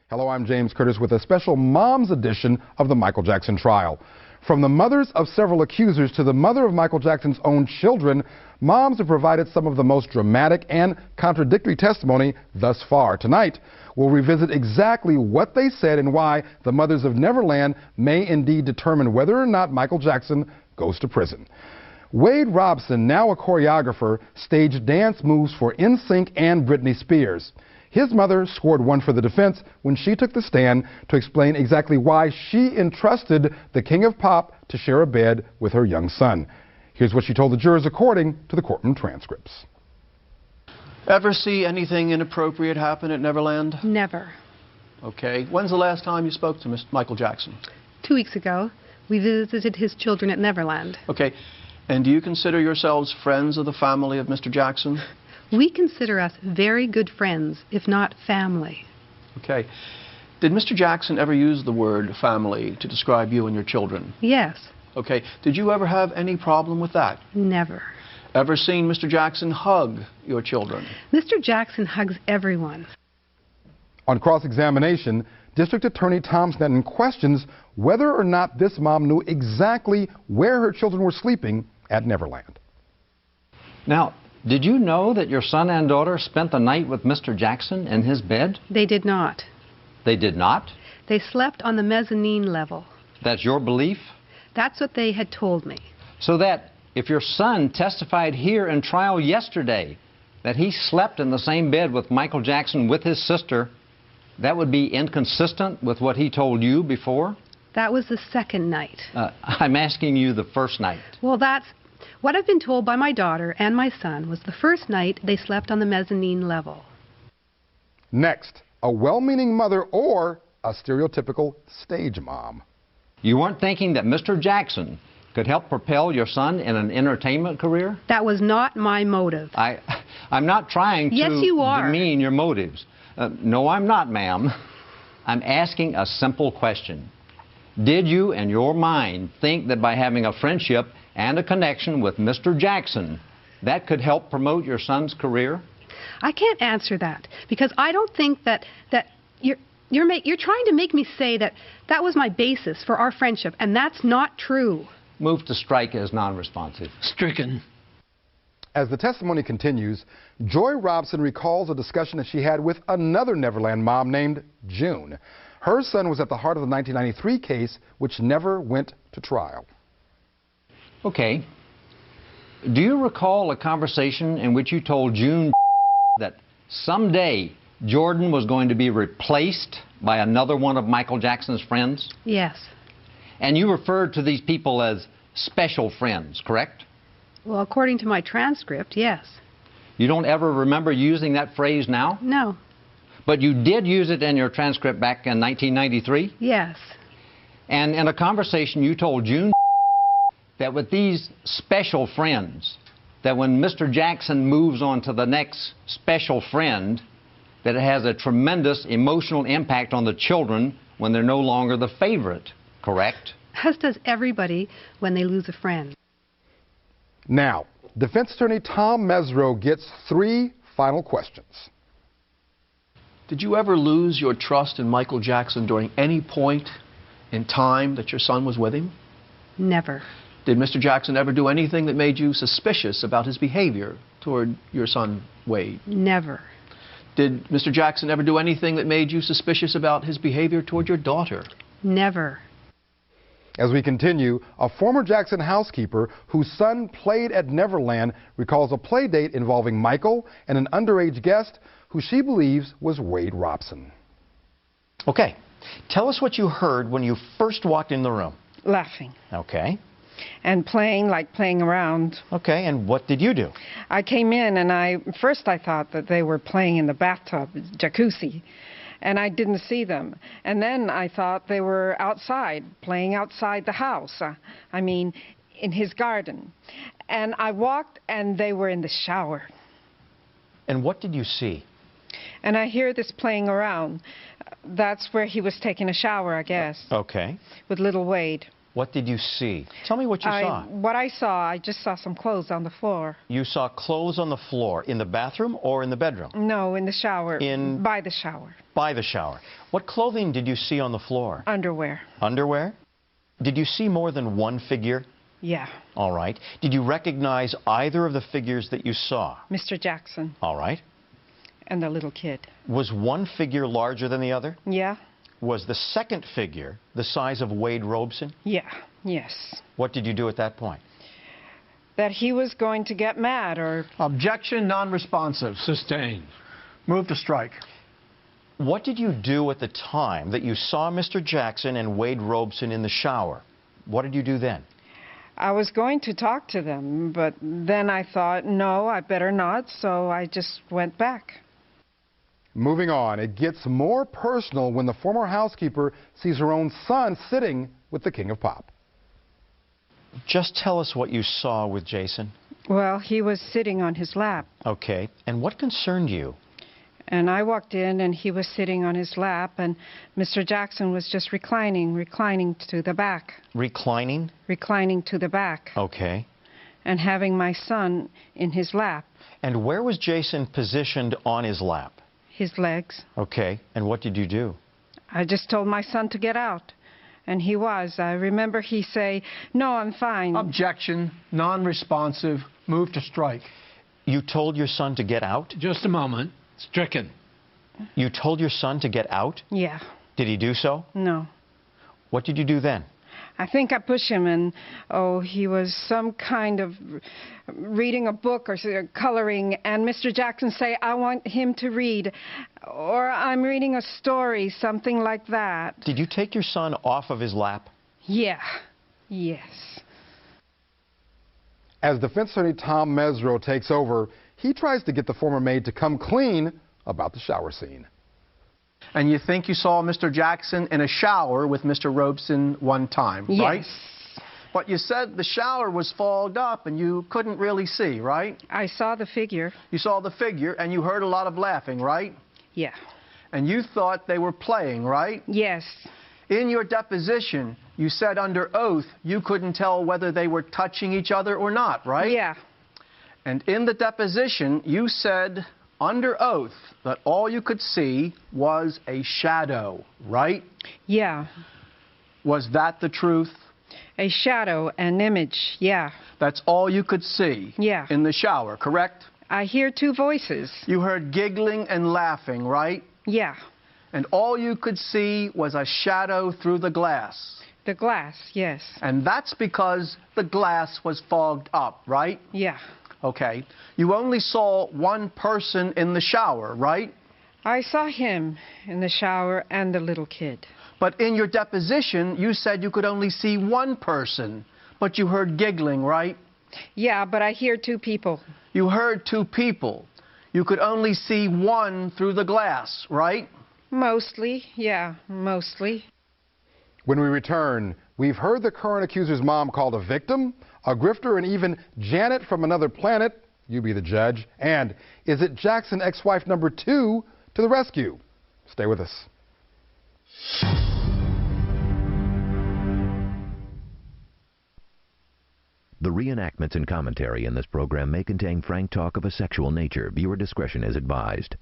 Hello, I'm James Curtis with a special Mom's edition of the Michael Jackson trial. From the mothers of several accusers to the mother of Michael Jackson's own children, moms have provided some of the most dramatic and contradictory testimony thus far. Tonight, we'll revisit exactly what they said and why the mothers of Neverland may indeed determine whether or not Michael Jackson goes to prison. Joy Robson, now a choreographer, staged dance moves for NSYNC and Britney Spears. His mother scored one for the defense when she took the stand to explain exactly why she entrusted the King of Pop to share a bed with her young son. Here's what she told the jurors according to the courtroom transcripts. Ever see anything inappropriate happen at Neverland? Never. Okay. When's the last time you spoke to Michael Jackson? 2 weeks ago, we visited his children at Neverland. Okay. And do you consider yourselves friends of the family of Mr. Jackson? We consider us very good friends, if not family. Okay. Did Mr. Jackson ever use the word family to describe you and your children? Yes. Okay. Did you ever have any problem with that? Never. Ever seen Mr. Jackson hug your children? Mr. Jackson hugs everyone. On cross-examination, District Attorney Tom Snedden questions whether or not this mom knew exactly where her children were sleeping at Neverland. Now, did you know that your son and daughter spent the night with Mr. Jackson in his bed? They did not. They did not? They slept on the mezzanine level. That's your belief? That's what they had told me. So that if your son testified here in trial yesterday that he slept in the same bed with Michael Jackson with his sister, that would be inconsistent with what he told you before? That was the second night. I'm asking you the first night. Well, that's what I've been told by my daughter and my son was the first night they slept on the mezzanine level. Next, a well-meaning mother or a stereotypical stage mom. You weren't thinking that Mr. Jackson could help propel your son in an entertainment career? That was not my motive. I'm not trying to Yes, you are. demean your motives. No, I'm not, ma'am. I'm asking a simple question. Did you, in your mind, think that by having a friendship and a connection with Mr. Jackson, that could help promote your son's career? I can't answer that because I don't think that you're trying to make me say that was my basis for our friendship, and that's not true. Move to strike as non-responsive. Stricken. As the testimony continues, Joy Robson recalls a discussion that she had with another Neverland mom named June. Her son was at the heart of the 1993 case, which never went to trial. Okay. Do you recall a conversation in which you told June that someday Jordan was going to be replaced by another one of Michael Jackson's friends? Yes. And you referred to these people as special friends, correct? Well, according to my transcript, yes. You don't ever remember using that phrase now? No. But you did use it in your transcript back in 1993? Yes. And in a conversation you told June that with these special friends, that when Mr. Jackson moves on to the next special friend, that it has a tremendous emotional impact on the children when they're no longer the favorite, correct? As does everybody when they lose a friend. Now, defense attorney Tom Mesereau gets 3 final questions. Did you ever lose your trust in Michael Jackson during any point in time that your son was with him? Never. Did Mr. Jackson ever do anything that made you suspicious about his behavior toward your son, Wade? Never. Did Mr. Jackson ever do anything that made you suspicious about his behavior toward your daughter? Never. As we continue, a former Jackson housekeeper whose son played at Neverland recalls a play date involving Michael and an underage guest who she believes was Joy Robson. Okay, tell us what you heard when you first walked in the room. Laughing. Okay. And playing around. Okay, and what did you do? I came in and first I thought that they were playing in the bathtub, jacuzzi, and I didn't see them. And then I thought they were outside, playing outside the house. I mean, in his garden. And I walked and they were in the shower. And what did you see? And I hear this playing around. That's where he was taking a shower, I guess. Okay. With little Wade. What did you see? Tell me what you saw. What I saw, I just saw some clothes on the floor. You saw clothes on the floor in the bathroom or in the bedroom? No, in the shower. By the shower. By the shower. What clothing did you see on the floor? Underwear. Underwear? Did you see more than one figure? Yeah. All right. Did you recognize either of the figures that you saw? Mr. Jackson. All right. And the little kid. Was one figure larger than the other? Yeah. Was the second figure the size of Wade Robson? Yeah. Yes. What did you do at that point? That he was going to get mad or... Objection, non-responsive. Sustained. Move to strike. What did you do at the time that you saw Mr. Jackson and Wade Robson in the shower? What did you do then? I was going to talk to them, but then I thought, no, I better not, so I just went back. Moving on, it gets more personal when the former housekeeper sees her own son sitting with the King of Pop. Just tell us what you saw with Jason. Well, he was sitting on his lap. Okay. And what concerned you? And I walked in, and he was sitting on his lap, and Mr. Jackson was just reclining to the back. Reclining? Reclining to the back. Okay. And having my son in his lap. And where was Jason positioned on his lap? His legs. Okay. And what did you do? I just told my son to get out. And he was. I remember he say, no, I'm fine. Objection, non-responsive. Move to strike. You told your son to get out? Just a moment. Stricken. You told your son to get out? Yeah. Did he do so? No. What did you do then? I think I pushed him, and, he was some kind of reading a book or coloring, and Mr. Jackson say, I want him to read, or I'm reading a story, something like that. Did you take your son off of his lap? Yeah. Yes. As defense attorney Tom Mesro takes over, he tries to get the former maid to come clean about the shower scene. And you think you saw Mr. Jackson in a shower with Mr. Robson one time, yes. right? But you said the shower was fogged up and you couldn't really see, right? I saw the figure. You saw the figure and you heard a lot of laughing, right? Yeah. And you thought they were playing, right? Yes. In your deposition, you said under oath you couldn't tell whether they were touching each other or not, right? Yeah. And in the deposition, you said under oath that all you could see was a shadow, right? Yeah. Was that the truth? A shadow, an image, yeah. That's all you could see? Yeah. In the shower, correct? I hear two voices. You heard giggling and laughing, right? Yeah. And all you could see was a shadow through the glass? The glass, yes. And that's because the glass was fogged up, right? Yeah. Okay. You only saw one person in the shower, right? I saw him in the shower and the little kid. But in your deposition, you said you could only see one person, but you heard giggling, right? Yeah, but I hear two people. You heard two people. You could only see one through the glass, right? Mostly, yeah, mostly. When we return, we've heard the current accuser's mom called a victim, a grifter, and even Janet from another planet. You be the judge. And is it Jackson ex-wife number 2 to the rescue? Stay with us. The reenactments and commentary in this program may contain frank talk of a sexual nature. Viewer discretion is advised.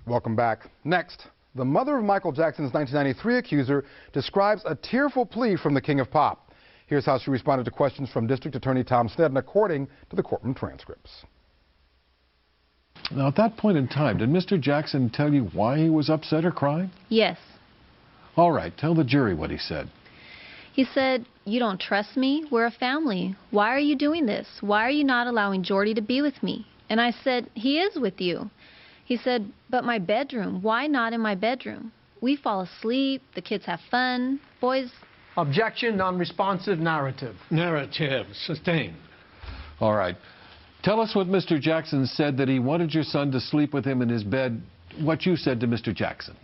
Welcome back. Next, the mother of Michael Jackson's 1993 accuser describes a tearful plea from the King of Pop. Here's how she responded to questions from District Attorney Tom Sneddon, according to the courtroom transcripts. Now, at that point in time, did Mr. Jackson tell you why he was upset or crying? Yes. All right, tell the jury what he said. He said, "You don't trust me? We're a family. Why are you doing this? Why are you not allowing Jordy to be with me?" And I said, "He is with you." He said, "But my bedroom, why not in my bedroom? We fall asleep, the kids have fun, boys..." Objection, non-responsive, narrative. Narrative, sustained. All right. Tell us what Mr. Jackson said, that he wanted your son to sleep with him in his bed, what you said to Mr. Jackson.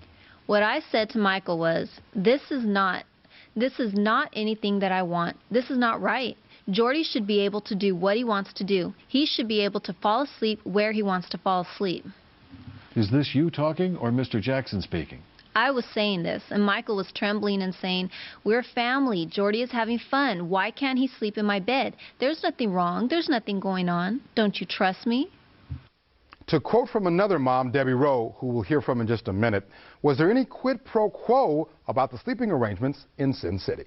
What I said to Michael was, this is not anything that I want. This is not right. Jordy should be able to do what he wants to do. He should be able to fall asleep where he wants to fall asleep. Is this you talking or Mr. Jackson speaking? I was saying this, and Michael was trembling and saying, "We're family. Jordy is having fun. Why can't he sleep in my bed? There's nothing wrong. There's nothing going on. Don't you trust me?" To quote from another mom, Debbie Rowe, who we'll hear from in just a minute, was there any quid pro quo about the sleeping arrangements in Sin City?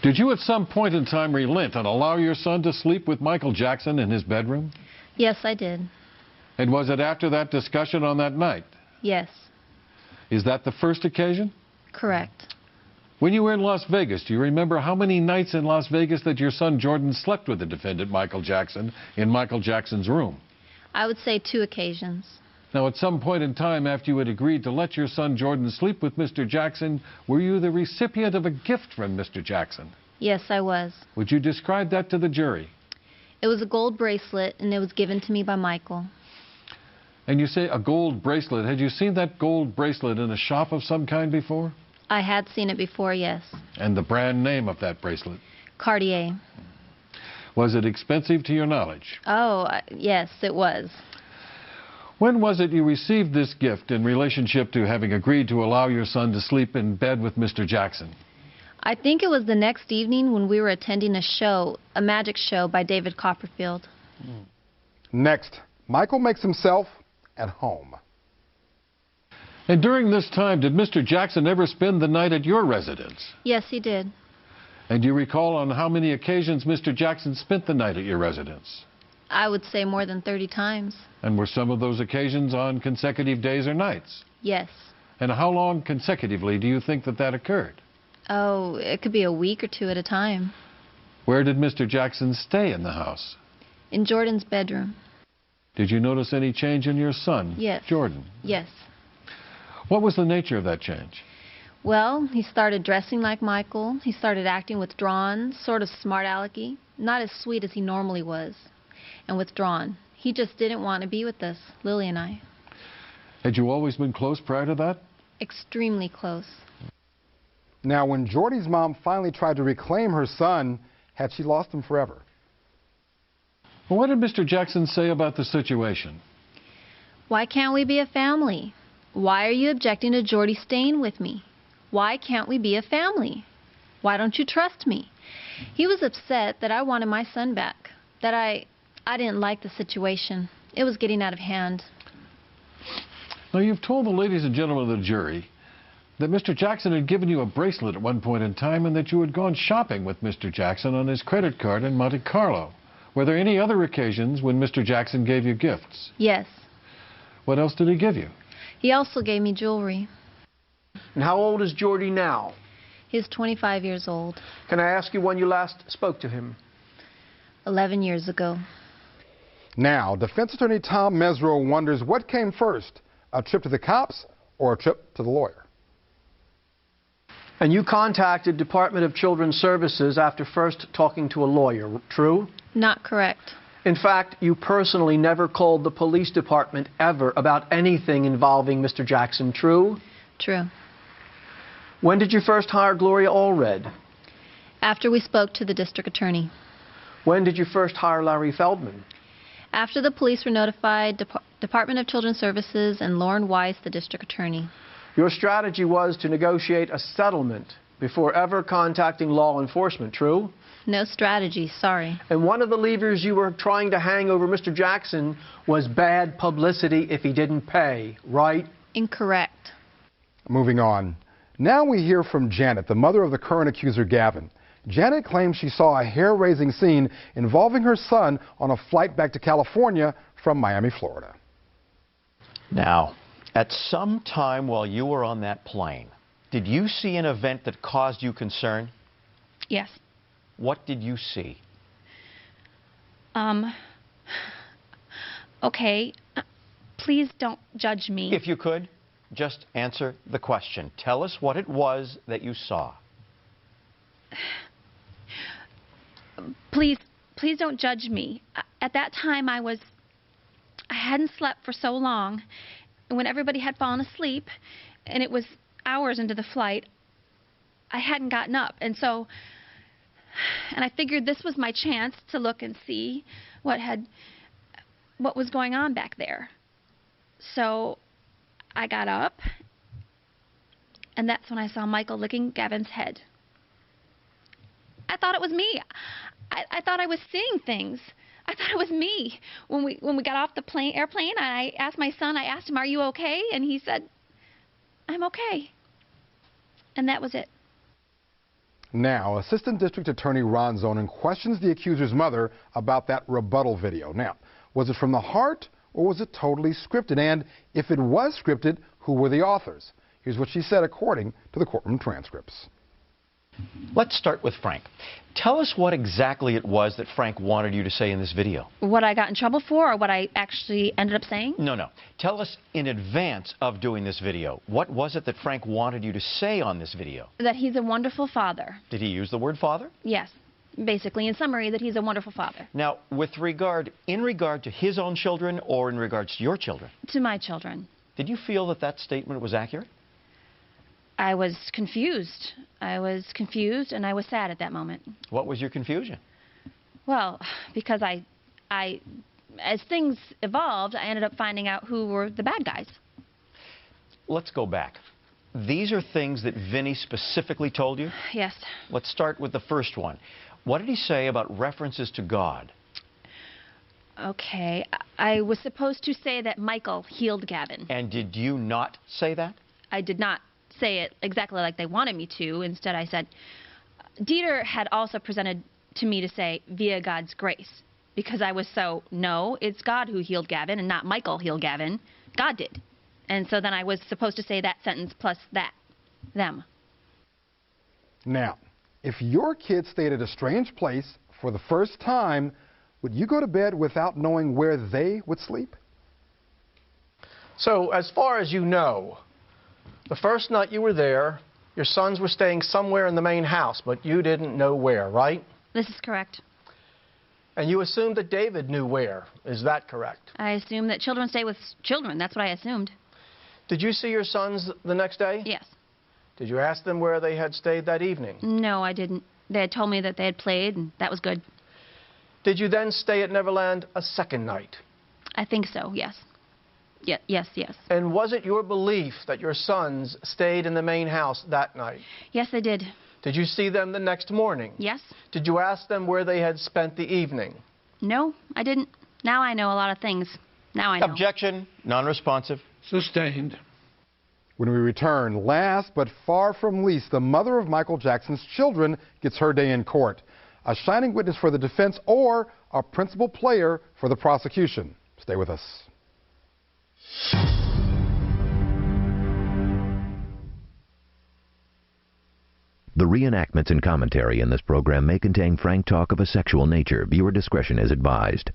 Did you at some point in time relent and allow your son to sleep with Michael Jackson in his bedroom? Yes, I did. And was it after that discussion on that night? Yes. Is that the first occasion? Correct. When you were in Las Vegas, do you remember how many nights in Las Vegas that your son Jordan slept with the defendant Michael Jackson in Michael Jackson's room? I would say 2 occasions. Now, at some point in time after you had agreed to let your son Jordan sleep with Mr. Jackson, were you the recipient of a gift from Mr. Jackson? Yes, I was. Would you describe that to the jury? It was a gold bracelet, and it was given to me by Michael. And you say a gold bracelet. Had you seen that gold bracelet in a shop of some kind before? I had seen it before, yes. And the brand name of that bracelet? Cartier. Was it expensive to your knowledge? Oh, yes, it was. When was it you received this gift in relationship to having agreed to allow your son to sleep in bed with Mr. Jackson? I think it was the next evening when we were attending a show, a magic show by David Copperfield. Next, Michael makes himself at home. And during this time, did Mr. Jackson ever spend the night at your residence? Yes, he did. And do you recall on how many occasions Mr. Jackson spent the night at your residence? I would say more than 30 times. And were some of those occasions on consecutive days or nights? Yes. And how long consecutively do you think that that occurred? Oh, it could be a week or 2 at a time. Where did Mr. Jackson stay in the house? In Jordan's bedroom. Did you notice any change in your son, Yes. Jordan? Yes. What was the nature of that change? Well, he started dressing like Michael. He started acting withdrawn, sort of smart-alecky, not as sweet as he normally was, and withdrawn. He just didn't want to be with us, Lily and I. Had you always been close prior to that? Extremely close. Now, when Jordy's mom finally tried to reclaim her son, had she lost him forever? Well, what did Mr. Jackson say about the situation? Why can't we be a family? Why are you objecting to Jordy staying with me? Why can't we be a family? Why don't you trust me? He was upset that I wanted my son back, that I didn't like the situation. It was getting out of hand. Now, you've told the ladies and gentlemen of the jury that Mr. Jackson had given you a bracelet at one point in time and that you had gone shopping with Mr. Jackson on his credit card in Monte Carlo. Were there any other occasions when Mr. Jackson gave you gifts? Yes. What else did he give you? He also gave me jewelry. And how old is Jordy now? He's 25 years old. Can I ask you when you last spoke to him? 11 years ago. Now, defense attorney Tom Mesro wonders what came first, a trip to the cops or a trip to the lawyer. And you contacted Department of Children's Services after first talking to a lawyer, true? Not correct. In fact, you personally never called the police department ever about anything involving Mr. Jackson, true? True. When did you first hire Gloria Allred? After we spoke to the district attorney. When did you first hire Larry Feldman? After the police were notified, Department of Children's Services and Lauren Weiss, the district attorney. Your strategy was to negotiate a settlement before ever contacting law enforcement, true? No strategy, sorry. And one of the levers you were trying to hang over Mr. Jackson was bad publicity if he didn't pay, right? Incorrect. Moving on. Now we hear from Janet, the mother of the current accuser, Gavin. Janet claims she saw a hair-raising scene involving her son on a flight back to California from Miami, Florida. Now, at some time while you were on that plane, did you see an event that caused you concern? Yes. What did you see? Okay. Please don't judge me. If you could, just answer the question. Tell us what it was that you saw. Please don't judge me. At that time, I hadn't slept for so long. And when everybody had fallen asleep, and it was hours into the flight, I hadn't gotten up. And I figured this was my chance to look and see what was going on back there. So I got up And that's when I saw Michael licking Gavin's head. I thought it was me. I thought I was seeing things. I thought it was me. When we got off the airplane, I asked my son, I asked him, "Are you okay?" And he said, "I'm okay." And that was it. Now, Assistant District Attorney Ron Zonin questions the accuser's mother about that rebuttal video. Now, was it from the heart or was it totally scripted? And if it was scripted, who were the authors? Here's what she said according to the courtroom transcripts. Let's start with Frank. Tell us what exactly it was that Frank wanted you to say in this video. What I got in trouble for, or what I actually ended up saying? No. Tell us in advance of doing this video. What was it that Frank wanted you to say on this video? That he's a wonderful father. Did he use the word father? Yes. Basically, in summary, that he's a wonderful father. Now, in regard to his own children or in regards to your children? To my children. Did you feel that that statement was accurate? I was confused. I was confused and I was sad at that moment. What was your confusion? Well, because as things evolved, I ended up finding out who were the bad guys. Let's go back. These are things that Vinny specifically told you? Yes. Let's start with the first one. What did he say about references to God? Okay. I was supposed to say that Michael healed Gavin. And did you not say that? I did not say it exactly like they wanted me to. Instead, I said, Dieter had also presented to me to say, via God's grace. Because I was so, no, it's God who healed Gavin and not Michael healed Gavin. God did. And so then I was supposed to say that sentence plus that, them. Now, if your kid stayed at a strange place for the first time, would you go to bed without knowing where they would sleep? So, as far as you know, the first night you were there, your sons were staying somewhere in the main house, but you didn't know where, right? This is correct. And you assumed that David knew where. Is that correct? I assumed that children stay with children. That's what I assumed. Did you see your sons the next day? Yes. Did you ask them where they had stayed that evening? No, I didn't. They had told me that they had played, and that was good. Did you then stay at Neverland a second night? I think so, yes. Yes. And was it your belief that your sons stayed in the main house that night? Yes, I did. Did you see them the next morning? Yes. Did you ask them where they had spent the evening? No, I didn't. Now I know a lot of things. Now I know. Objection. Non-responsive. Sustained. When we return, last but far from least, the mother of Michael Jackson's children gets her day in court. A shining witness for the defense or a principal player for the prosecution. Stay with us. The reenactments and commentary in this program may contain frank talk of a sexual nature. Viewer discretion is advised.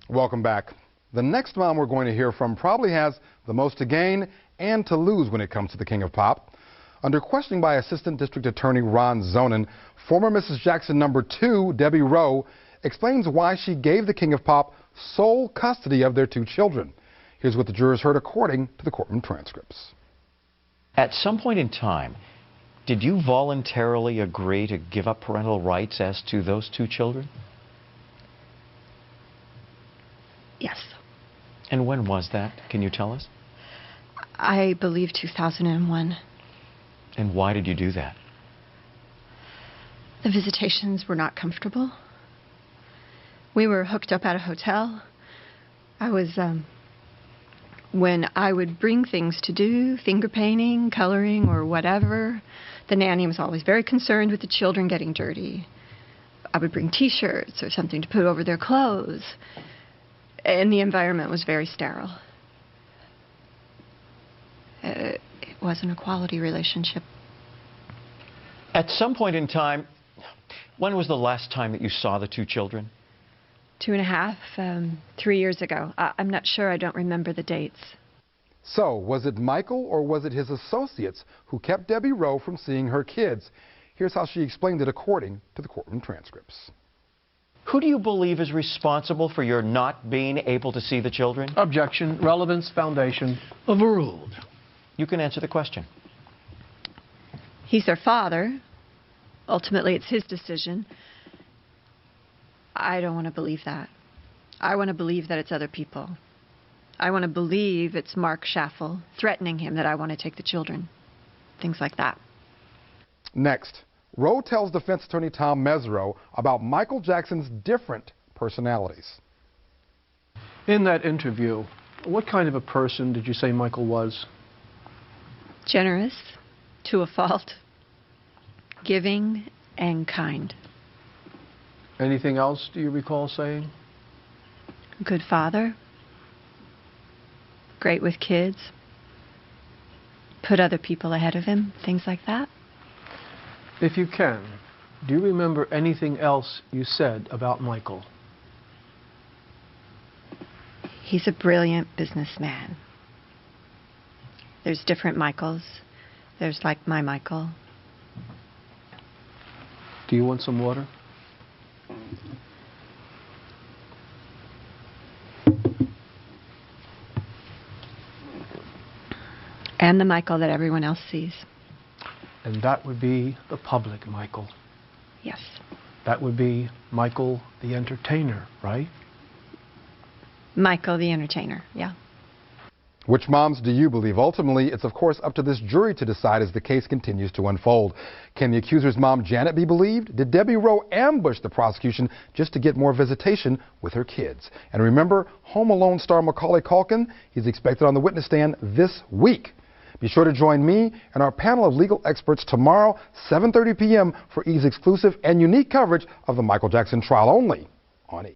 Welcome back. The next mom we're going to hear from probably has the most to gain and to lose when it comes to the King of Pop. Under questioning by Assistant District Attorney Ron Zonin, former Mrs. Jackson #2, Debbie Rowe, explains why she gave the King of Pop sole custody of their 2 children. Here's what the jurors heard according to the courtroom transcripts. At some point in time, did you voluntarily agree to give up parental rights as to those 2 children? Yes. And when was that? Can you tell us? I believe 2001. And why did you do that? The visitations were not comfortable. We were hooked up at a hotel. When I would bring things to do, finger painting, coloring, or whatever, the nanny was always very concerned with the children getting dirty. I would bring T-shirts or something to put over their clothes. And the environment was very sterile. It wasn't a quality relationship. At some point in time, when was the last time that you saw the 2 children? 2.5, 3 years ago. I'm not sure. I don't remember the dates. So, was it Michael or was it his associates who kept Debbie Rowe from seeing her kids? Here's how she explained it according to the courtroom transcripts. Who do you believe is responsible for your not being able to see the children? Objection. Relevance foundation. Overruled. You can answer the question. He's their father. Ultimately, it's his decision. I don't want to believe that. I want to believe that it's other people. I want to believe it's Mark Schaffel threatening him that I want to take the children. Things like that. Next, Rowe tells defense attorney Tom Mesereau about Michael Jackson's different personalities. In that interview, what kind of a person did you say Michael was? Generous, to a fault, giving, and kind. Anything else do you recall saying? Good father, great with kids, put other people ahead of him, things like that. If you can, do you remember anything else you said about Michael? He's a brilliant businessman. There's different Michaels. There's like my Michael. Do you want some water? And the Michael that everyone else sees. And that would be the public Michael. Yes. That would be Michael the entertainer, right? Michael the entertainer, yeah. Which moms do you believe? Ultimately, it's of course up to this jury to decide as the case continues to unfold. Can the accuser's mom, Janet, be believed? Did Debbie Rowe ambush the prosecution just to get more visitation with her kids? And remember, Home Alone star Macaulay Culkin? He's expected on the witness stand this week. Be sure to join me and our panel of legal experts tomorrow, 7:30 p.m. for E's exclusive and unique coverage of the Michael Jackson trial only on E!